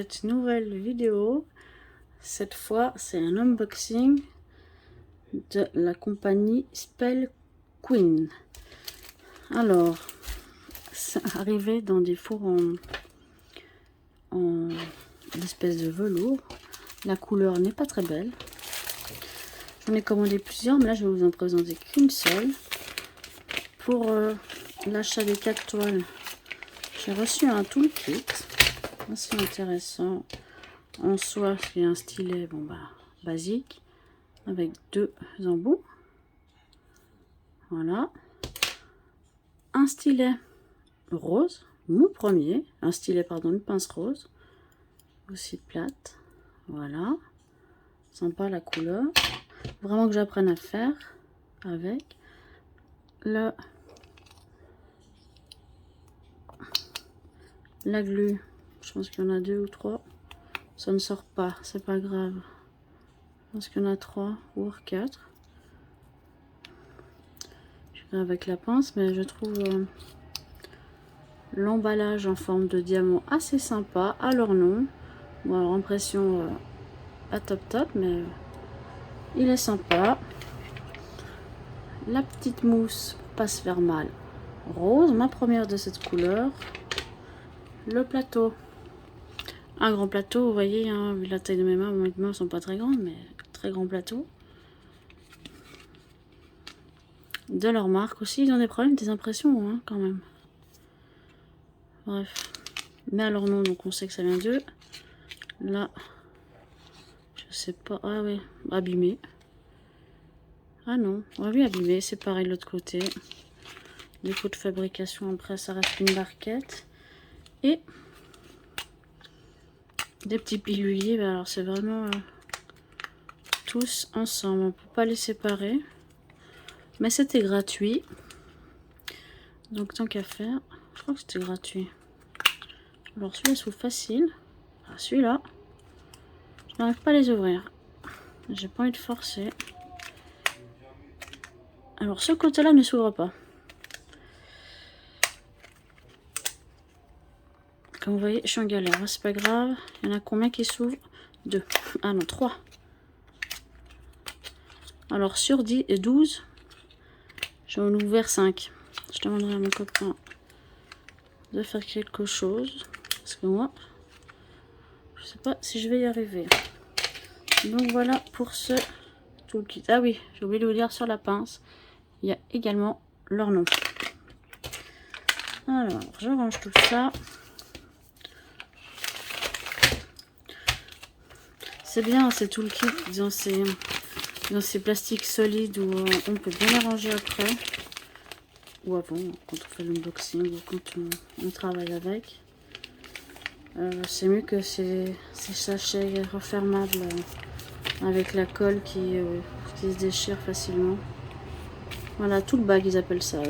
cette nouvelle vidéo. Cette fois, c'est un unboxing de la compagnie Spell Queen. Alors, c'est arrivé dans des fours en espèce de velours. La couleur n'est pas très belle. J'en ai commandé plusieurs, mais là je vais vous en présenter qu'une seule. Pour l'achat des 4 toiles, j'ai reçu un toolkit assez intéressant. En soi, c'est un stylet basique avec 2 embouts. Voilà. Un stylet rose, mon premier. Une pince rose. Aussi plate. Voilà. Sympa la couleur. Vraiment que j'apprenne à faire avec. La glu, je pense qu'il y en a 2 ou 3. Ça ne sort pas, c'est pas grave. Je pense qu'il y en a 3 ou 4. Je vais avec la pince, mais je trouve l'emballage en forme de diamant assez sympa à leur nom. Bon, alors impression pas top, mais il est sympa. La petite mousse pour pas se faire mal, rose, ma première de cette couleur. Le plateau, un grand plateau, vous voyez, hein, vu la taille de mes mains ne sont pas très grandes, mais très grand plateau. De leur marque aussi, ils ont des problèmes, des impressions, hein, quand même. Bref, mais alors non, donc on sait que ça vient d'eux. Là, je sais pas, ah oui, abîmé. Ah non, ah oui, abîmé, c'est pareil de l'autre côté. Défaut de fabrication, après ça reste une barquette. Et des petits piluliers, alors c'est vraiment tous ensemble, on peut pas les séparer. Mais c'était gratuit. Donc tant qu'à faire, je crois que c'était gratuit. Alors celui-là s'ouvre facile. Ah, celui-là, je n'arrive pas à les ouvrir. J'ai pas envie de forcer. Alors ce côté-là ne s'ouvre pas. Comme vous voyez, je suis en galère. C'est pas grave. Il y en a combien qui s'ouvrent? 2. Ah non, 3. Alors sur 10 et 12, j'en ai ouvert 5. Je demanderai à mon copain de faire quelque chose. Parce que moi, je sais pas si je vais y arriver. Donc voilà pour ce toolkit. Ah oui, j'ai oublié de vous dire sur la pince, il y a également leur nom. Alors, je range tout ça. C'est bien ces toolkits dans ces plastiques solides où on peut bien les ranger après. Ou avant, quand on fait l'unboxing ou quand on travaille avec. C'est mieux que ces sachets refermables avec la colle qui se déchire facilement. Voilà, tout le bag, ils appellent ça.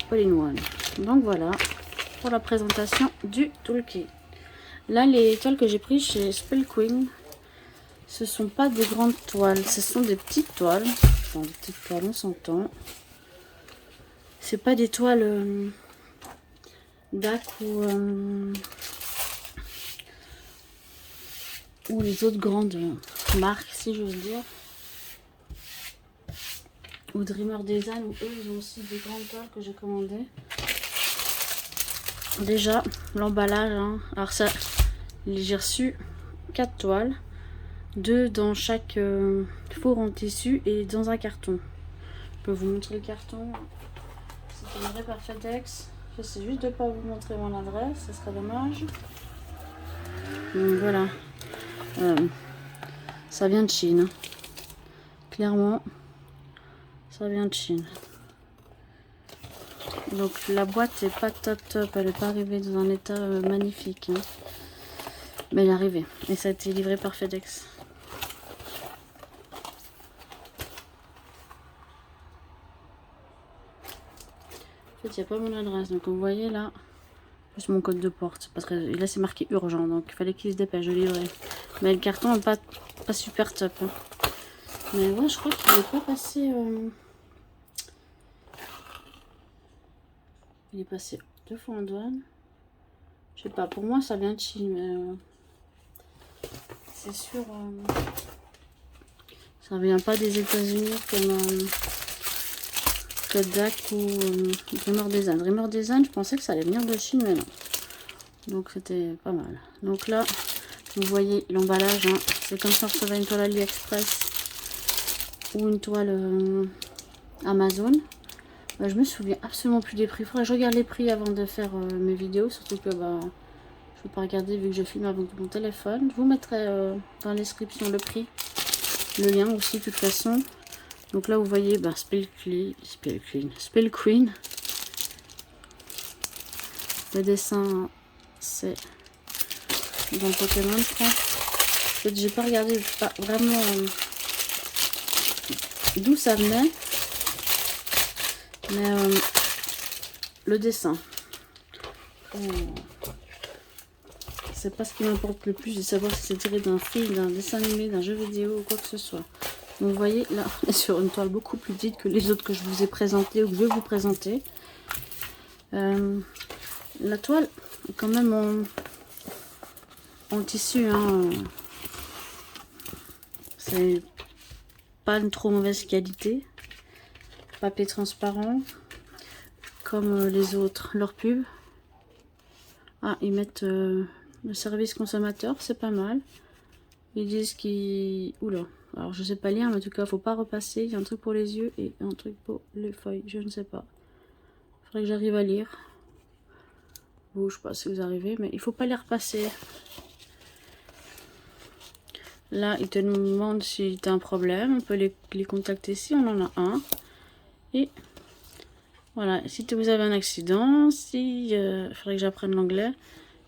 All-in-one. Donc voilà, pour la présentation du toolkit. Là, les toiles que j'ai prises chez Spell Queen, ce sont pas des grandes toiles, ce sont des petites toiles. Enfin, des petites toiles, on s'entend. C'est pas des toiles d'Ac ou les autres grandes marques, si j'ose dire. Ou Dreamer Design, où eux, ils ont aussi des grandes toiles que j'ai commandées. Déjà, l'emballage, hein. Alors ça, j'ai reçu 4 toiles. 2 dans chaque four en tissu et dans un carton. Je peux vous montrer le carton. C'est livré par FedEx. J'essaie juste de ne pas vous montrer mon adresse, ce serait dommage. Donc voilà. Ça vient de Chine. Clairement, ça vient de Chine. Donc la boîte est pas top, elle n'est pas arrivée dans un état magnifique. Hein. Mais elle est arrivée. Et ça a été livré par FedEx. En fait, il n'y a pas mon adresse. Donc vous voyez là, juste mon code de porte. Parce que là c'est marqué urgent. Donc il fallait qu'il se dépêche de livrer. Mais le carton n'est pas super top. Hein. Mais ouais, je crois qu'il n'est pas passé... Il est passé 2 fois en douane. Je sais pas, pour moi ça vient de Chine, mais c'est sûr, ça vient pas des États-Unis comme Kodak ou Dreamer Design. Dreamer Design, je pensais que ça allait venir de Chine, mais non. Donc c'était pas mal. Donc là, vous voyez l'emballage, hein, c'est comme ça on recevait une toile AliExpress ou une toile Amazon. Je me souviens absolument plus des prix. Faudrait que je regarde les prix avant de faire mes vidéos, surtout que je ne vais pas regarder vu que je filme avec mon téléphone. Je vous mettrai dans la description le prix, le lien aussi de toute façon. Donc là vous voyez Spell Queen. Le dessin c'est dans Pokémon, je crois. En fait, j'ai pas regardé pas vraiment d'où ça venait, mais le dessin, c'est pas ce qui m'importe le plus de savoir si c'est tiré d'un film, d'un dessin animé, d'un jeu vidéo ou quoi que ce soit. Donc vous voyez là on est sur une toile beaucoup plus petite que les autres que je vous ai présenté ou que je vais vous présenter. La toile est quand même en tissu, hein. C'est pas une trop mauvaise qualité. Papier transparent comme les autres. Leur pub. Ah, ils mettent le service consommateur, c'est pas mal. Ils disent qu'ils... Oula, alors je sais pas lire, mais en tout cas faut pas repasser. Il y a un truc pour les yeux et un truc pour les feuilles, je ne sais pas. Faudrait que j'arrive à lire. Bon, je sais pas si vous arrivez, mais il faut pas les repasser. Là, ils te demandent si tu as un problème. On peut les contacter si on en a un. Et voilà, si vous avez un accident, si il faudrait que j'apprenne l'anglais,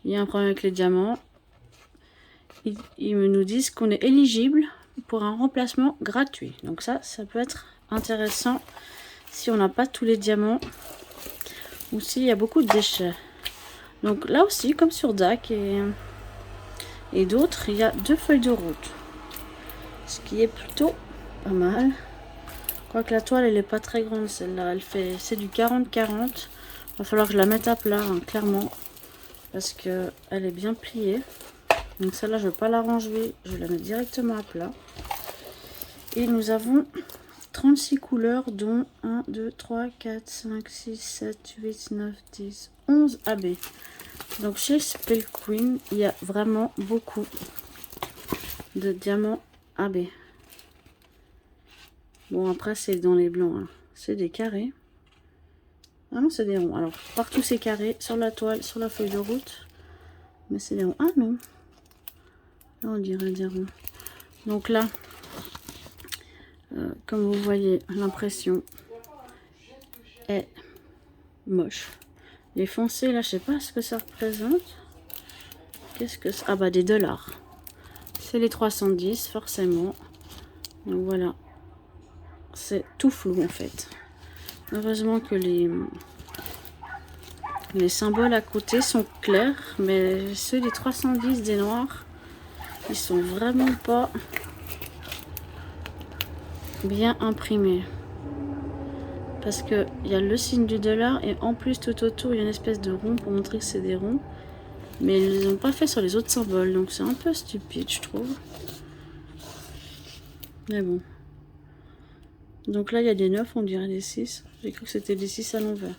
il y a un problème avec les diamants, ils nous disent qu'on est éligible pour un remplacement gratuit. Donc ça peut être intéressant si on n'a pas tous les diamants ou s'il y a beaucoup de déchets. Donc là aussi, comme sur DAC et d'autres, il y a 2 feuilles de route. Ce qui est plutôt pas mal. Quoique la toile, elle est pas très grande, celle-là. C'est du 40-40. Va falloir que je la mette à plat, hein, clairement. Parce que elle est bien pliée. Donc celle-là, je ne vais pas la ranger. Je vais la mettre directement à plat. Et nous avons 36 couleurs, dont 1, 2, 3, 4, 5, 6, 7, 8, 9, 10, 11 AB. Donc chez Spell Queen, il y a vraiment beaucoup de diamants AB. Bon, après c'est dans les blancs, hein. C'est des carrés. Ah non, c'est des ronds. Alors partout c'est carré, sur la toile, sur la feuille de route. Mais c'est des ronds. Ah non, là on dirait des ronds. Donc là, comme vous voyez, l'impression est moche. Les foncés, là, je sais pas ce que ça représente. Qu'est-ce que c'est? Ah bah des dollars. C'est les 310, forcément. Donc voilà. C'est tout flou en fait. Heureusement que les symboles à côté sont clairs. Mais ceux des 310 des noirs, ils sont vraiment pas bien imprimés. Parce que il y a le signe du dollar et en plus tout autour il y a une espèce de rond pour montrer que c'est des ronds. Mais ils n'ont pas fait sur les autres symboles, donc c'est un peu stupide je trouve. Mais bon. Donc là il y a des 9, on dirait des 6. J'ai cru que c'était des 6 à l'envers.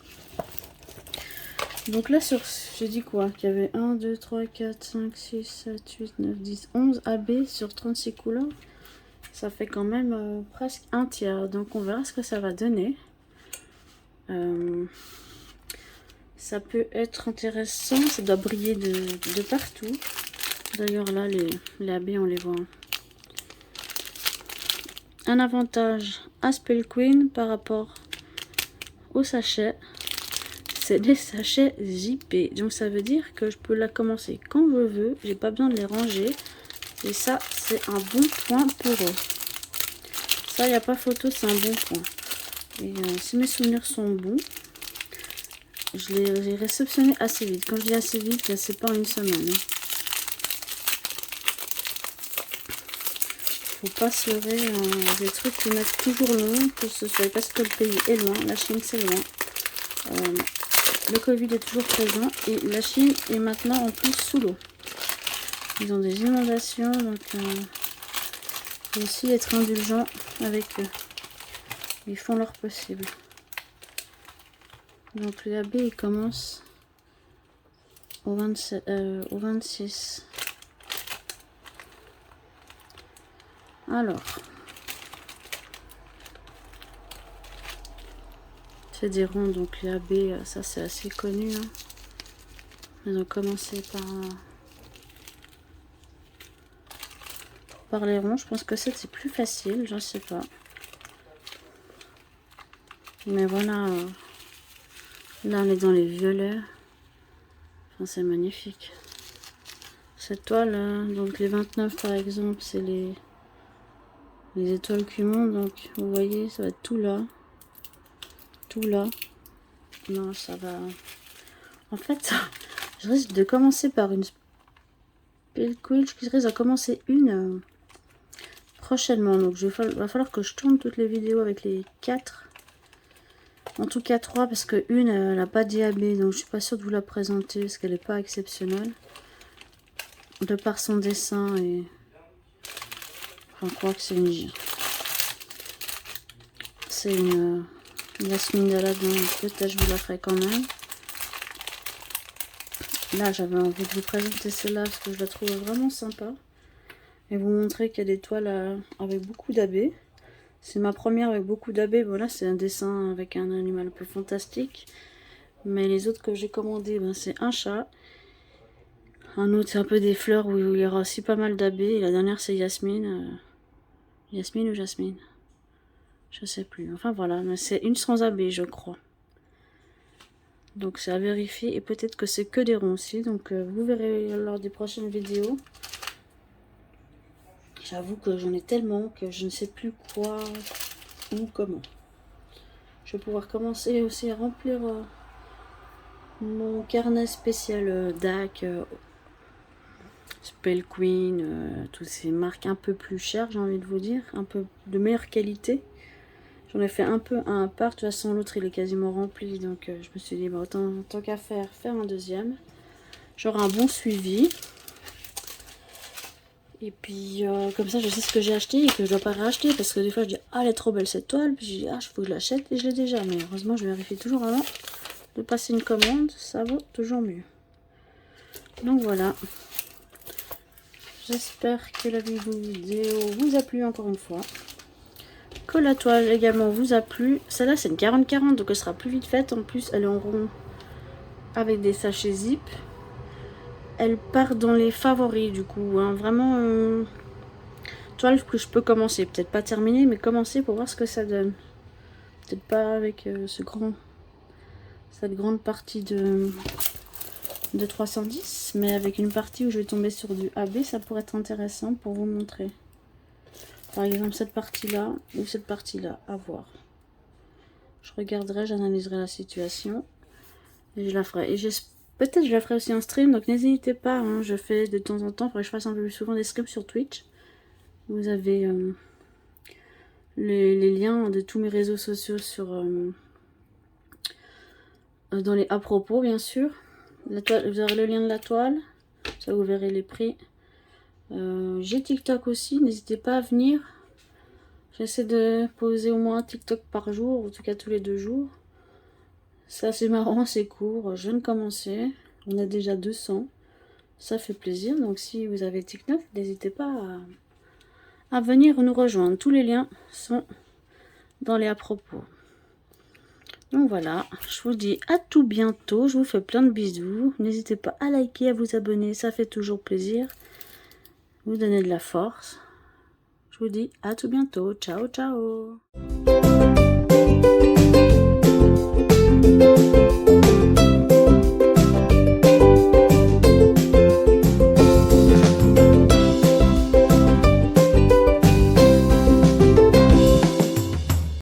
Donc là sur... J'ai dit quoi? Qu'il y avait 1, 2, 3, 4, 5, 6, 7, 8, 9, 10, 11 AB sur 36 couleurs. Ça fait quand même presque un tiers. Donc on verra ce que ça va donner. Ça peut être intéressant, ça doit briller de partout. D'ailleurs là les AB on les voit. Un avantage à Spell Queen par rapport aux sachets, c'est des sachets zippés. Donc ça veut dire que je peux la commencer quand je veux, j'ai pas besoin de les ranger. Et ça c'est un bon point pour eux. Ça il n'y a pas photo, c'est un bon point. Et si mes souvenirs sont bons, je les ai réceptionnés assez vite. Quand je dis assez vite, c'est pas une semaine. Hein. Faut pas se leurrer, des trucs qui mettent toujours long, que ce soit parce que le pays est loin, la Chine c'est loin. le Covid est toujours présent et la Chine est maintenant en plus sous l'eau. Ils ont des inondations, donc il faut aussi être indulgent avec eux. Ils font leur possible. Donc le AB il commence au 26. Alors, c'est des ronds, donc les AB, ça c'est assez connu. Hein. Ils ont commencé par les ronds. Je pense que c'est plus facile, je sais pas. Mais voilà, là on est dans les violets. Enfin, c'est magnifique. Cette toile, donc les 29 par exemple, c'est les étoiles qui montent. Donc vous voyez, ça va être tout là. Tout là. Non, ça va. En fait, je risque de commencer par une Spellquilch. Je risque de commencer une prochainement. Donc il va falloir que je tourne toutes les vidéos avec les 4. En tout cas 3 parce que une elle n'a pas DAB, donc je suis pas sûre de vous la présenter parce qu'elle n'est pas exceptionnelle. De par son dessin et... Enfin, je crois que c'est une... C'est une Yasmine d'Aladin, peut-être je vous la ferai quand même. Là j'avais envie de vous présenter celle-là parce que je la trouve vraiment sympa. Et vous montrer qu'il y a des toiles avec beaucoup d'AB. C'est ma première avec beaucoup d'AB. Voilà, c'est un dessin avec un animal un peu fantastique. Mais les autres que j'ai commandés, ben, c'est un chat. Un autre, c'est un peu des fleurs où il y aura aussi pas mal d'AB. Et la dernière, c'est Yasmine. Yasmine ou Jasmine? Je sais plus. Enfin voilà, mais c'est une sans AB, je crois. Donc c'est à vérifier. Et peut-être que c'est que des ronds aussi. Donc vous verrez lors des prochaines vidéos. J'avoue que j'en ai tellement que je ne sais plus quoi ou comment. Je vais pouvoir commencer aussi à remplir mon carnet spécial DAC, Spell Queen, toutes ces marques un peu plus chères, j'ai envie de vous dire, un peu de meilleure qualité. J'en ai fait un peu un part, de toute façon l'autre il est quasiment rempli, donc je me suis dit bah, tant qu'à faire un deuxième. J'aurai un bon suivi. Et puis comme ça je sais ce que j'ai acheté et que je dois pas racheter parce que des fois je dis ah elle est trop belle cette toile, puis je dis ah il faut que je l'achète et je l'ai déjà, mais heureusement je vérifie toujours avant de passer une commande, ça vaut toujours mieux. Donc voilà, j'espère que la vidéo vous a plu encore une fois, que la toile également vous a plu. Celle-là c'est une 40-40 donc elle sera plus vite faite, en plus elle est en rond avec des sachets zip. Elle part dans les favoris du coup, hein. Vraiment toile que je peux commencer, peut-être pas terminer, mais commencer pour voir ce que ça donne. Peut-être pas avec cette grande partie de 310, mais avec une partie où je vais tomber sur du AB, ça pourrait être intéressant pour vous montrer. Par exemple cette partie-là ou cette partie-là, à voir. Je regarderai, j'analyserai la situation et je la ferai. Et peut-être je la ferai aussi en stream, donc n'hésitez pas, hein, je fais de temps en temps, il faudrait que je fasse un peu plus souvent des streams sur Twitch. Vous avez les liens de tous mes réseaux sociaux sur dans les à propos, bien sûr. La toile, vous aurez le lien de la toile, ça vous verrez les prix. J'ai TikTok aussi, n'hésitez pas à venir. J'essaie de poser au moins un TikTok par jour, en tout cas tous les 2 jours. C'est assez marrant, c'est court, je viens de commencer. On a déjà 200, ça fait plaisir. Donc si vous avez TikTok, n'hésitez pas à venir nous rejoindre. Tous les liens sont dans les à propos. Donc voilà, je vous dis à tout bientôt. Je vous fais plein de bisous. N'hésitez pas à liker, à vous abonner, ça fait toujours plaisir. Vous donnez de la force. Je vous dis à tout bientôt. Ciao, ciao.